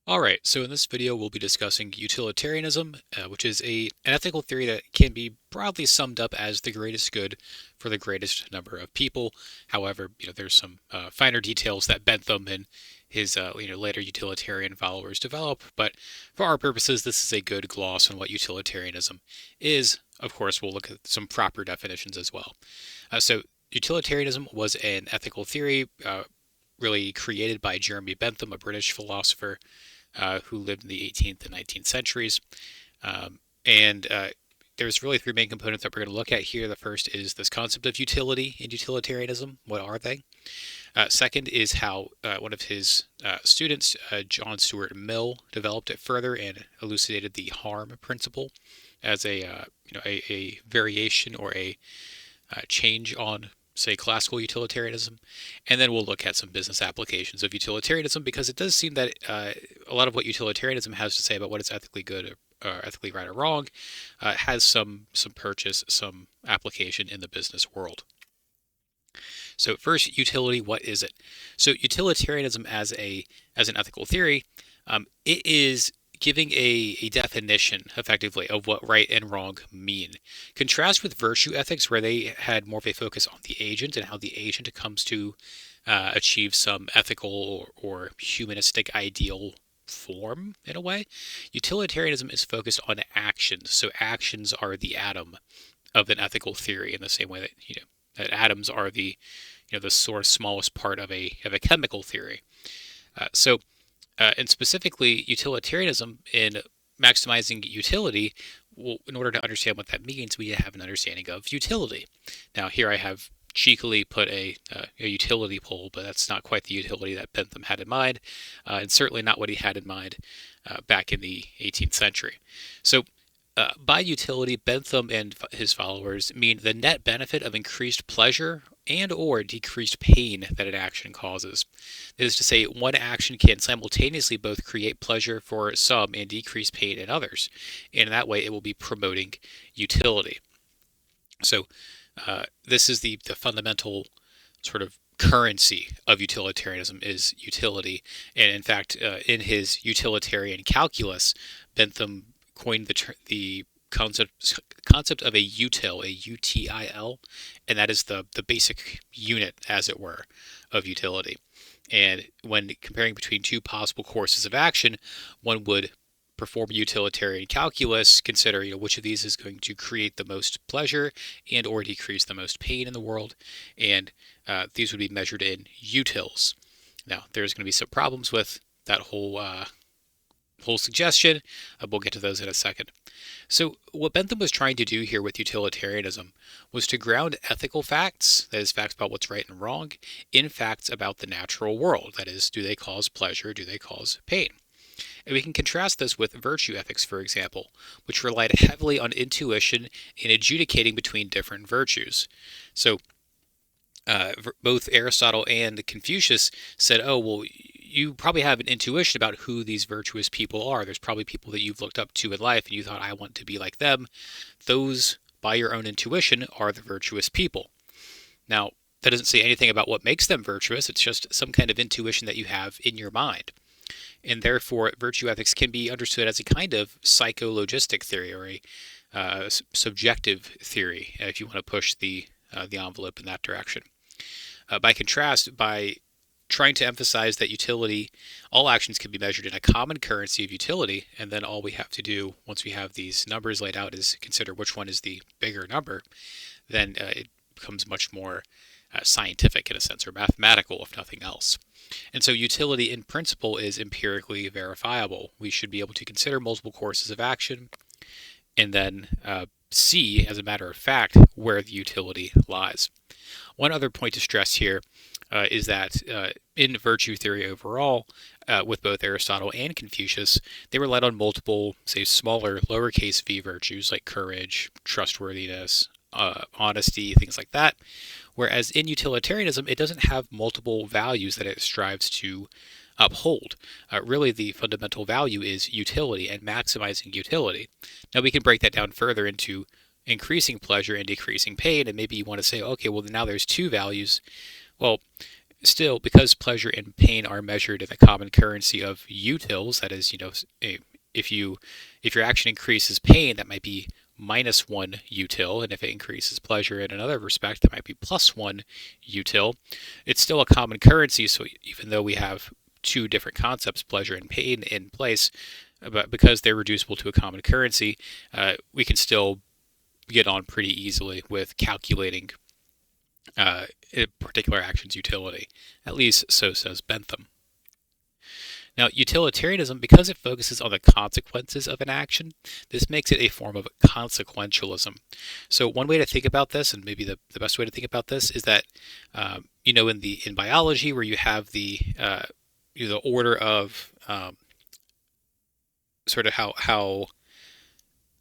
Alright, so in this video we'll be discussing utilitarianism, which is an ethical theory that can be broadly summed up as the greatest good for the greatest number of people. However, there's some finer details that Bentham and his later utilitarian followers develop, but for our purposes this is a good gloss on what utilitarianism is. Of course, we'll look at some proper definitions as well. So utilitarianism was an ethical theory really created by Jeremy Bentham, a British philosopher who lived in the 18th and 19th centuries. And there's really three main components that we're going to look at here. The first is this concept of utility and utilitarianism. What are they? Second is how one of his students, John Stuart Mill, developed it further and elucidated the harm principle as a variation or a change on, say, classical utilitarianism. And then we'll look at some business applications of utilitarianism, because it does seem that a lot of what utilitarianism has to say about what is ethically good or ethically right or wrong has some purchase, some application in the business world. So first, utility. What is it? So utilitarianism as an ethical theory, it is giving a definition, effectively, of what right and wrong mean. Contrast with virtue ethics, where they had more of a focus on the agent and how the agent comes to achieve some ethical or humanistic ideal form, in a way. Utilitarianism is focused on actions. So actions are the atom of an ethical theory, in the same way that that atoms are the sort of smallest part of a chemical theory. And specifically, utilitarianism in maximizing utility, well, in order to understand what that means, we have an understanding of utility. Now, here I have cheekily put a utility pole, but that's not quite the utility that Bentham had in mind, and certainly not what he had in mind back in the 18th century. So, by utility, Bentham and his followers mean the net benefit of increased pleasure and or decreased pain that an action causes. That is to say, one action can simultaneously both create pleasure for some and decrease pain in others. And in that way, it will be promoting utility. So this is the fundamental sort of currency of utilitarianism, is utility. And in fact, in his utilitarian calculus, Bentham coined the concept of a util, a util, and that is the basic unit, as it were, of utility. And when comparing between two possible courses of action, one would perform utilitarian calculus, consider which of these is going to create the most pleasure and or decrease the most pain in the world, and these would be measured in utils. Now, there's going to be some problems with that whole suggestion. We'll get to those in a second. So what Bentham was trying to do here with utilitarianism was to ground ethical facts, that is, facts about what's right and wrong, in facts about the natural world. That is, do they cause pleasure? Do they cause pain? And we can contrast this with virtue ethics, for example, which relied heavily on intuition in adjudicating between different virtues. So both Aristotle and Confucius said, oh, well, you probably have an intuition about who these virtuous people are. There's probably people that you've looked up to in life and you thought, I want to be like them. Those, by your own intuition, are the virtuous people. Now, that doesn't say anything about what makes them virtuous. It's just some kind of intuition that you have in your mind. And therefore, virtue ethics can be understood as a kind of psychologistic theory, or a subjective theory, if you want to push the envelope in that direction. By contrast, by trying to emphasize that utility, all actions can be measured in a common currency of utility, and then all we have to do once we have these numbers laid out is consider which one is the bigger number, then it becomes much more scientific in a sense, or mathematical if nothing else. And so utility in principle is empirically verifiable. We should be able to consider multiple courses of action and then see, as a matter of fact, where the utility lies. One other point to stress here is that in virtue theory overall, with both Aristotle and Confucius, they relied on multiple, say, smaller, lowercase v virtues like courage, trustworthiness, honesty, things like that. Whereas in utilitarianism, it doesn't have multiple values that it strives to uphold. Really, the fundamental value is utility and maximizing utility. Now, we can break that down further into increasing pleasure and decreasing pain, and maybe you want to say, okay, well, now there's two values. Well, Still, because pleasure and pain are measured in the common currency of utils, that is, if you if your action increases pain, that might be -1 util, and if it increases pleasure in another respect, that might be +1 util. It's still a common currency, so even though we have two different concepts, pleasure and pain, in place, but because they're reducible to a common currency, we can still get on pretty easily with calculating a particular action's utility. At least so says Bentham. Now, utilitarianism, because it focuses on the consequences of an action, this makes it a form of consequentialism. So, one way to think about this, and maybe the best way to think about this, is that in biology, where you have the order of sort of how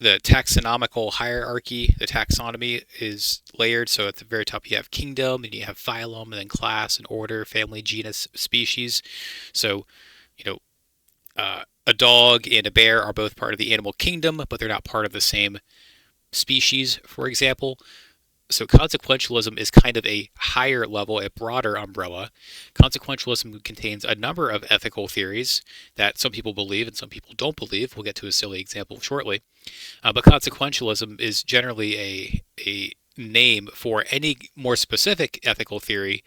the taxonomical hierarchy, the taxonomy is layered. So at the very top you have kingdom, and you have phylum, and then class and order, family, genus, species. So, you know, a dog and a bear are both part of the animal kingdom, but they're not part of the same species, for example. So consequentialism is kind of a higher level, a broader umbrella. Consequentialism contains a number of ethical theories that some people believe and some people don't believe. We'll get to a silly example shortly. But consequentialism is generally a name for any more specific ethical theory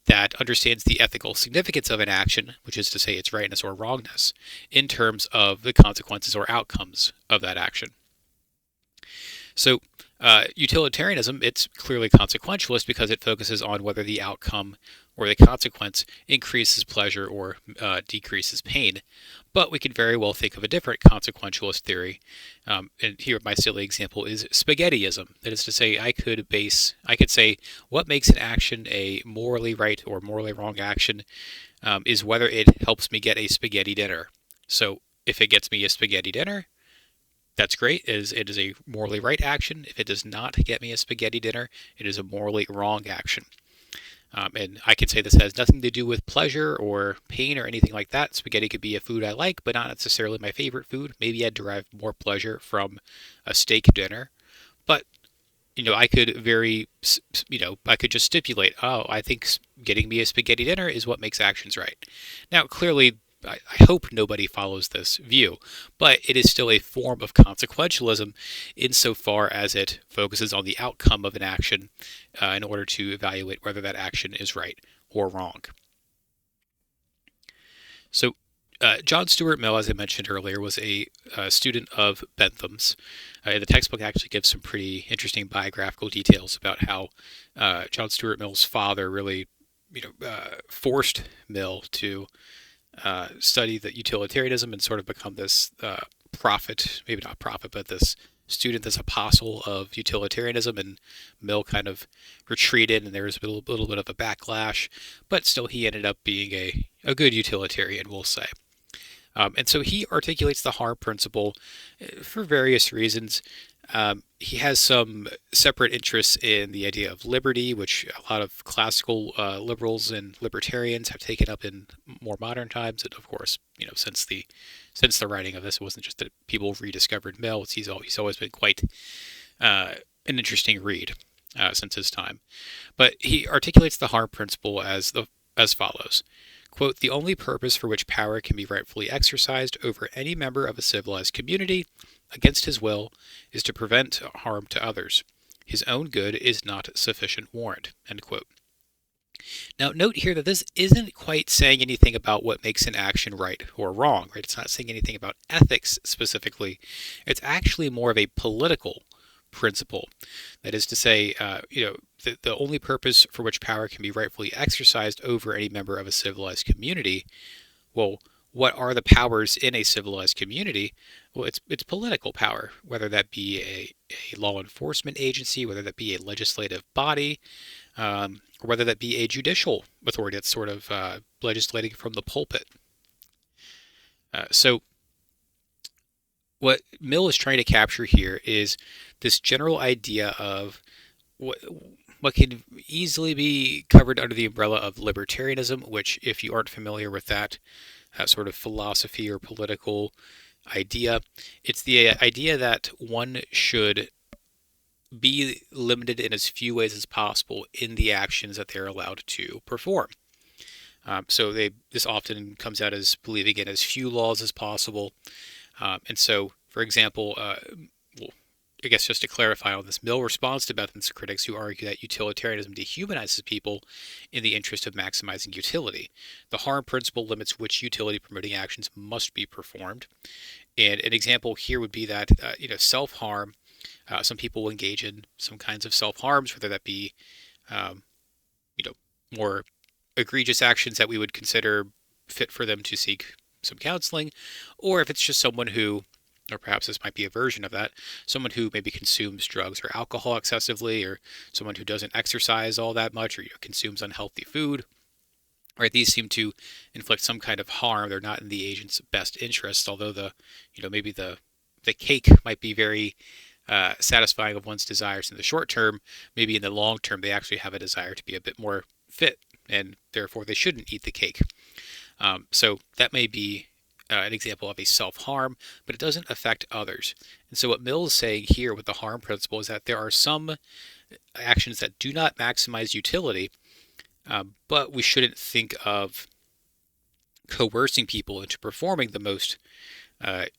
that understands the ethical significance of an action, which is to say its rightness or wrongness, in terms of the consequences or outcomes of that action. So, utilitarianism, it's clearly consequentialist because it focuses on whether the outcome or the consequence increases pleasure or decreases pain. But we could very well think of a different consequentialist theory. And here, my silly example is spaghettiism. That is to say, I could say what makes an action a morally right or morally wrong action is whether it helps me get a spaghetti dinner. So, if it gets me a spaghetti dinner, that's great. It is a morally right action. If it does not get me a spaghetti dinner, it is a morally wrong action. And I could say this has nothing to do with pleasure or pain or anything like that. Spaghetti could be a food I like, but not necessarily my favorite food. Maybe I'd derive more pleasure from a steak dinner. But I could I could just stipulate, oh, I think getting me a spaghetti dinner is what makes actions right. Now, clearly, I hope nobody follows this view, but it is still a form of consequentialism insofar as it focuses on the outcome of an action in order to evaluate whether that action is right or wrong. So, John Stuart Mill, as I mentioned earlier, was a student of Bentham's. The textbook actually gives some pretty interesting biographical details about how John Stuart Mill's father really, forced Mill to study the utilitarianism and sort of become this prophet, maybe not prophet, but this student, this apostle of utilitarianism. And Mill kind of retreated, and there was a little bit of a backlash, but still he ended up being a good utilitarian, we'll say. And so he articulates the harm principle for various reasons. He has some separate interests in the idea of liberty, which a lot of classical liberals and libertarians have taken up in more modern times. And of course, since the writing of this, it wasn't just that people rediscovered Mill. He's always been quite an interesting read since his time. But he articulates the harm principle as follows. Quote, the only purpose for which power can be rightfully exercised over any member of a civilized community against his will is to prevent harm to others. His own good is not sufficient warrant. End quote. Now, note here that this isn't quite saying anything about what makes an action right or wrong, right? It's not saying anything about ethics specifically. It's actually more of a political principle. That is to say, the only purpose for which power can be rightfully exercised over any member of a civilized community, well, what are the powers in a civilized community? Well, it's political power, whether that be a law enforcement agency, whether that be a legislative body, or whether that be a judicial authority that's sort of legislating from the pulpit. So what Mill is trying to capture here is this general idea of what can easily be covered under the umbrella of libertarianism, which, if you aren't familiar with that sort of philosophy or political idea, it's the idea that one should be limited in as few ways as possible in the actions that they're allowed to perform. So this often comes out as believing in as few laws as possible. And so, for example, well, I guess just to clarify on this, Mill responds to Bentham's critics who argue that utilitarianism dehumanizes people in the interest of maximizing utility. The harm principle limits which utility-promoting actions must be performed. And an example here would be that self-harm. Some people will engage in some kinds of self-harms, whether that be um, you know more egregious actions that we would consider fit for them to seek some counseling, or if it's just someone who, or perhaps this might be a version of that, someone who maybe consumes drugs or alcohol excessively, or someone who doesn't exercise all that much, or consumes unhealthy food. Right, these seem to inflict some kind of harm. They're not in the agent's best interest, although maybe the cake might be very satisfying of one's desires in the short term. Maybe in the long term, they actually have a desire to be a bit more fit, and therefore they shouldn't eat the cake. So that may be an example of a self-harm, but it doesn't affect others. And so what Mill is saying here with the harm principle is that there are some actions that do not maximize utility, but we shouldn't think of coercing people into performing the most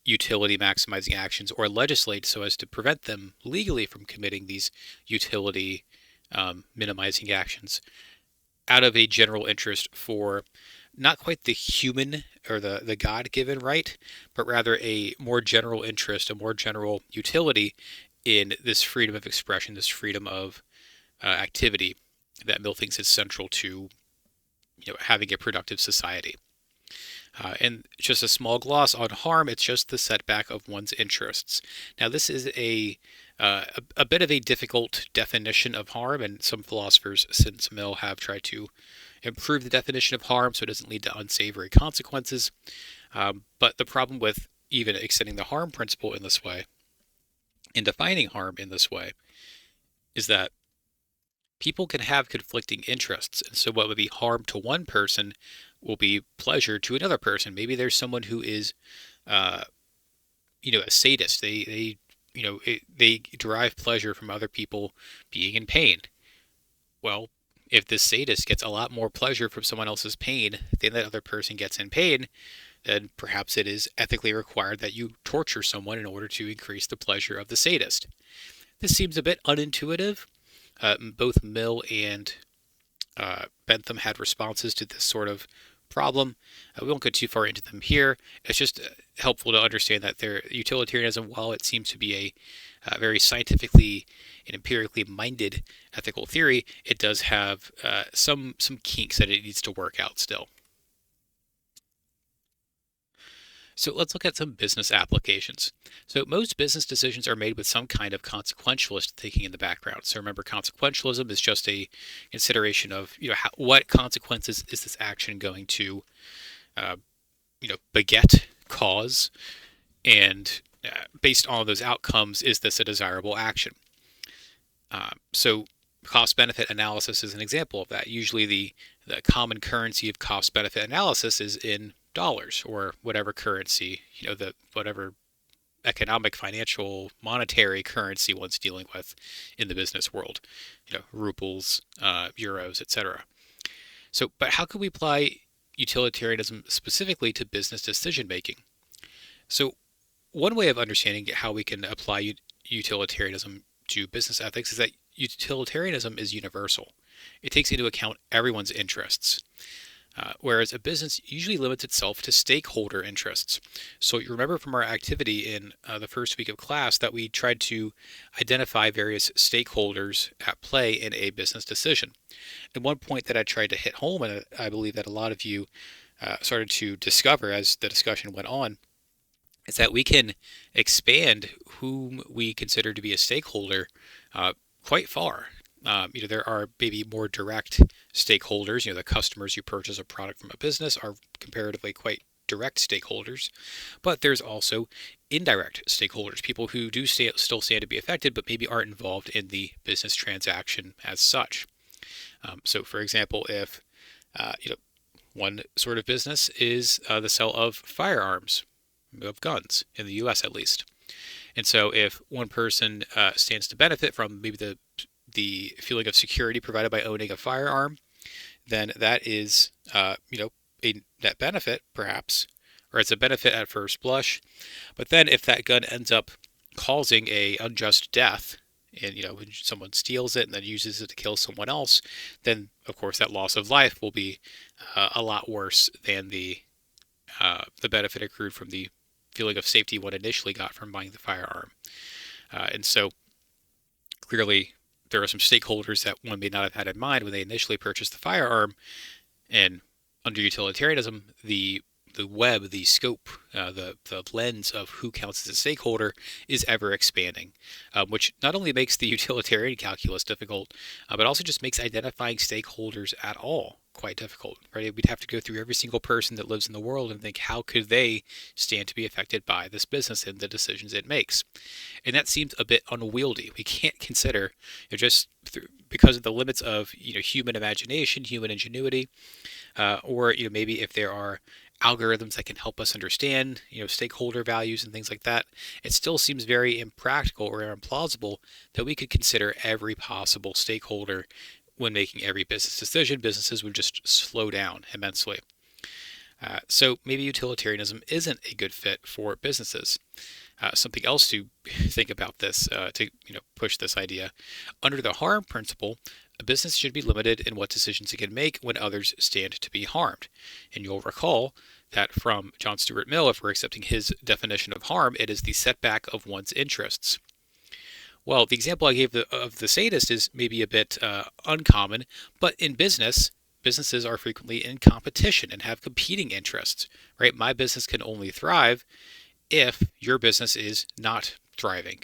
utility maximizing actions or legislate so as to prevent them legally from committing these utility minimizing actions out of a general interest for not quite the human or the God-given right, but rather a more general interest, a more general utility in this freedom of expression, this freedom of activity that Mill thinks is central to having a productive society. And just a small gloss on harm, it's just the setback of one's interests. Now, this is a bit of a difficult definition of harm, and some philosophers since Mill have tried to improve the definition of harm so it doesn't lead to unsavory consequences. But the problem with even extending the harm principle in this way, and defining harm in this way, is that people can have conflicting interests. And so what would be harm to one person will be pleasure to another person. Maybe there's someone who is, a sadist. They derive pleasure from other people being in pain. Well, if this sadist gets a lot more pleasure from someone else's pain than that other person gets in pain, then perhaps it is ethically required that you torture someone in order to increase the pleasure of the sadist. This seems a bit unintuitive. Both Mill and Bentham had responses to this sort of problem. We won't go too far into them here. It's just helpful to understand that utilitarianism, while it seems to be a very scientifically and empirically minded ethical theory, it does have some kinks that it needs to work out still. So let's look at some business applications. So most business decisions are made with some kind of consequentialist thinking in the background. So remember, consequentialism is just a consideration of what consequences is this action going to beget, cause, and based on those outcomes, is this a desirable action? So cost-benefit analysis is an example of that. Usually the common currency of cost-benefit analysis is in dollars or whatever currency, whatever economic, financial, monetary currency one's dealing with in the business world, rubles, euros, etc. So, but how can we apply utilitarianism specifically to business decision making? So, one way of understanding how we can apply utilitarianism to business ethics is that utilitarianism is universal. It takes into account everyone's interests. Whereas a business usually limits itself to stakeholder interests. So you remember from our activity in the first week of class that we tried to identify various stakeholders at play in a business decision. And one point that I tried to hit home, and I believe that a lot of you started to discover as the discussion went on, is that we can expand whom we consider to be a stakeholder quite far. There are maybe more direct stakeholders. The customers who purchase a product from a business are comparatively quite direct stakeholders. But there's also indirect stakeholders, people who do still stand to be affected, but maybe aren't involved in the business transaction as such. So, for example, if one sort of business is the sale of firearms, of guns, in the U.S. at least. And so if one person stands to benefit from maybe the feeling of security provided by owning a firearm, then that is, a net benefit, perhaps, or it's a benefit at first blush. But then if that gun ends up causing a unjust death, and when someone steals it and then uses it to kill someone else, then of course that loss of life will be a lot worse than the benefit accrued from the feeling of safety one initially got from buying the firearm. And so clearly there are some stakeholders that one may not have had in mind when they initially purchased the firearm. And under utilitarianism, the web, the scope, the lens of who counts as a stakeholder is ever expanding, which not only makes the utilitarian calculus difficult, but also just makes identifying stakeholders at all quite difficult, right? We'd have to go through every single person that lives in the world and think, how could they stand to be affected by this business and the decisions it makes? And that seems a bit unwieldy. We can't consider, just because of the limits of human imagination, human ingenuity, or maybe if there are algorithms that can help us understand stakeholder values and things like that, it still seems very impractical or implausible that we could consider every possible stakeholder when making every business decision. Businesses would just slow down immensely. So maybe utilitarianism isn't a good fit for businesses. Something else to think about this, to push this idea, under the harm principle, a business should be limited in what decisions it can make when others stand to be harmed. And you'll recall that from John Stuart Mill, if we're accepting his definition of harm, it is the setback of one's interests. Well, the example I gave of the sadist is maybe a bit uncommon, but in businesses are frequently in competition and have competing interests, right? My business can only thrive if your business is not thriving,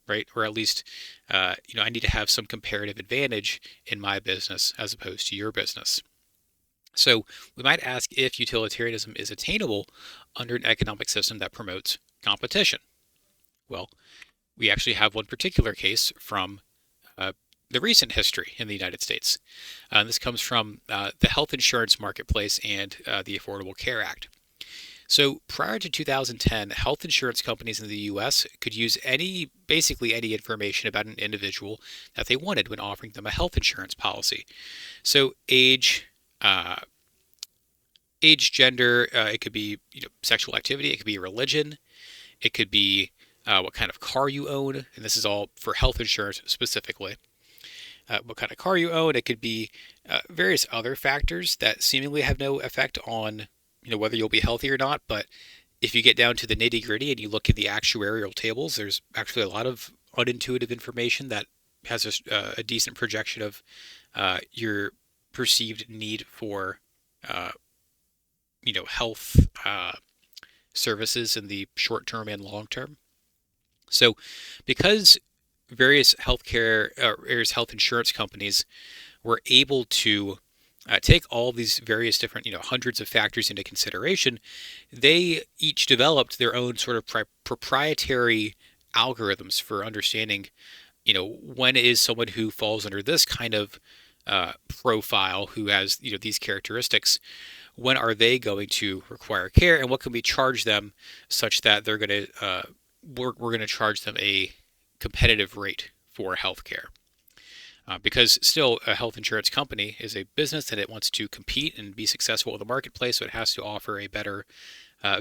right? Or at least, I need to have some comparative advantage in my business as opposed to your business. So we might ask if utilitarianism is attainable under an economic system that promotes competition. Well, we actually have one particular case from the recent history in the United States. This comes from the health insurance marketplace and the Affordable Care Act. So prior to 2010, health insurance companies in the U.S. could use basically any information about an individual that they wanted when offering them a health insurance policy. So age, gender, it could be sexual activity, it could be religion, it could be what kind of car you own, and this is all for health insurance specifically. What kind of car you own, it could be various other factors that seemingly have no effect on whether you'll be healthy or not. But if you get down to the nitty gritty and you look at the actuarial tables, there's actually a lot of unintuitive information that has a decent projection of your perceived need for health services in the short term and long term. So because various health insurance companies were able to take all these various different, hundreds of factors into consideration, they each developed their own sort of proprietary algorithms for understanding, when is someone who falls under this kind of profile, who has, these characteristics, when are they going to require care, and what can we charge them such that they're going to, we're going to charge them a competitive rate for healthcare. Because still, a health insurance company is a business and it wants to compete and be successful in the marketplace, so it has to offer a better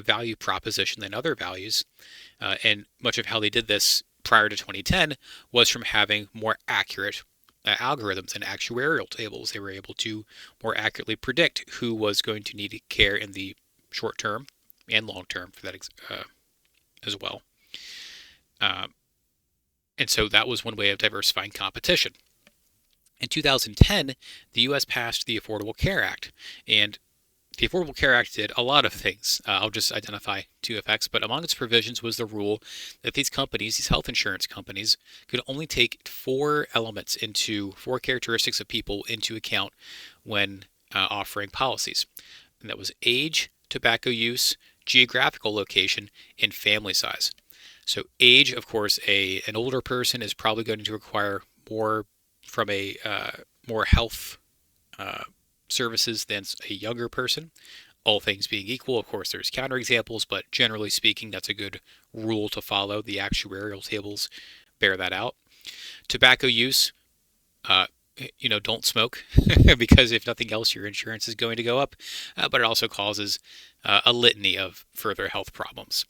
value proposition than other values. And much of how they did this prior to 2010 was from having more accurate algorithms and actuarial tables. They were able to more accurately predict who was going to need care in the short term and long term for that as well. And so that was one way of diversifying competition. In 2010, the U.S. passed the Affordable Care Act, and the Affordable Care Act did a lot of things. I'll just identify two effects, but among its provisions was the rule that these health insurance companies, could only take four characteristics of people into account when offering policies. And that was age, tobacco use, geographical location, and family size. So age, of course, an older person is probably going to require more from a more health services than a younger person. All things being equal, of course, there's counterexamples, but generally speaking, that's a good rule to follow. The actuarial tables bear that out. Tobacco use, don't smoke because if nothing else, your insurance is going to go up. But it also causes a litany of further health problems.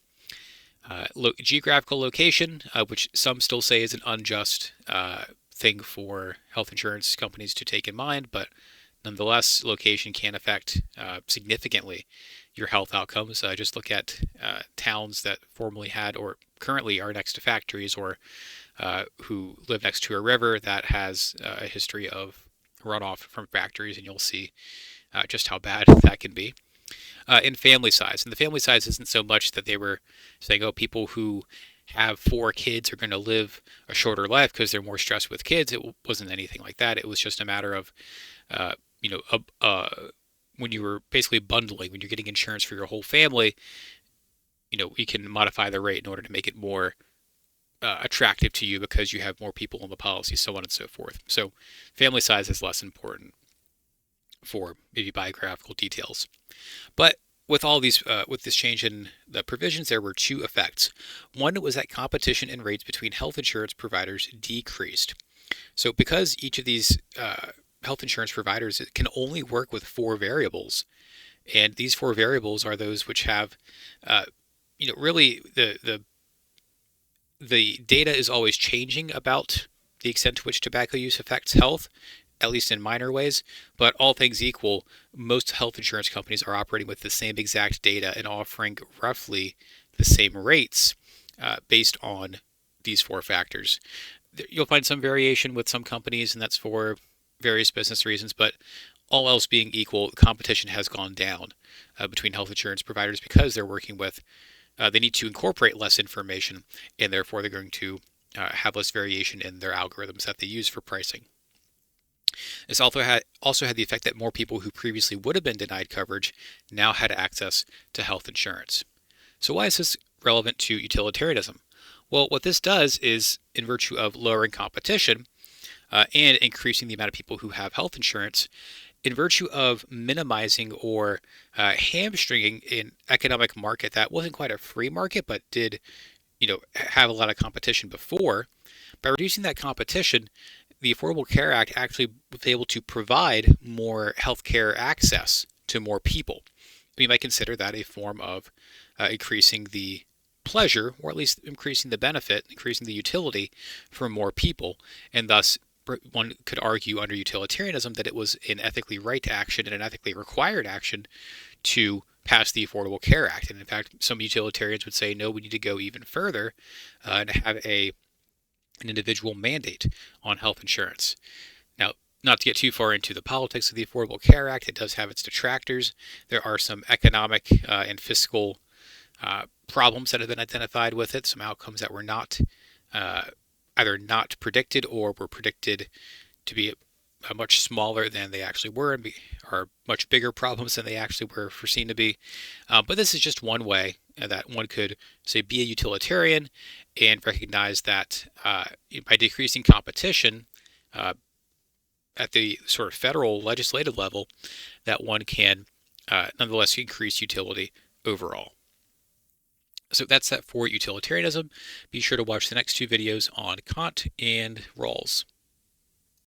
Geographical location, which some still say is an unjust thing for health insurance companies to take in mind, but nonetheless, location can affect significantly your health outcomes. Just look at towns that formerly had or currently are next to factories, or who live next to a river that has a history of runoff from factories, and you'll see just how bad that can be. In family size, and the family size isn't so much that they were saying, oh, people who have 4 kids are going to live a shorter life because they're more stressed with kids. It wasn't anything like that. It was just a matter of, uh, you know, when you were basically bundling, when you're getting insurance for your whole family, you can modify the rate in order to make it more attractive to you because you have more people in the policy, so on and so forth. So family size is less important for maybe biographical details. But with all these, with this change in the provisions, there were 2 effects. One was that competition in rates between health insurance providers decreased. So because each of these health insurance providers can only work with 4 variables, and these 4 variables are those which have, really the data is always changing about the extent to which tobacco use affects health, at least in minor ways. But all things equal, most health insurance companies are operating with the same exact data and offering roughly the same rates based on these 4 factors. You'll find some variation with some companies, and that's for various business reasons, but all else being equal, competition has gone down between health insurance providers because they're working with, they need to incorporate less information, and therefore they're going to have less variation in their algorithms that they use for pricing. This also had the effect that more people who previously would have been denied coverage now had access to health insurance. So why is this relevant to utilitarianism? Well, what this does is, in virtue of lowering competition and increasing the amount of people who have health insurance, in virtue of minimizing or hamstringing an economic market that wasn't quite a free market but did, have a lot of competition before, by reducing that competition, the Affordable Care Act actually was able to provide more healthcare access to more people. We might consider that a form of increasing the pleasure, or at least increasing the benefit, increasing the utility for more people, and thus one could argue under utilitarianism that it was an ethically right action and an ethically required action to pass the Affordable Care Act. And in fact, some utilitarians would say, no, we need to go even further and have an individual mandate on health insurance. Now, not to get too far into the politics of the Affordable Care Act, it does have its detractors. There are some economic and fiscal problems that have been identified with it, some outcomes that were not either not predicted or were predicted to be much smaller than they actually were, and are much bigger problems than they actually were foreseen to be. But this is just one way that one could, say, be a utilitarian and recognize that by decreasing competition at the sort of federal legislative level, that one can nonetheless increase utility overall. So that's that for utilitarianism. Be sure to watch the next 2 videos on Kant and Rawls.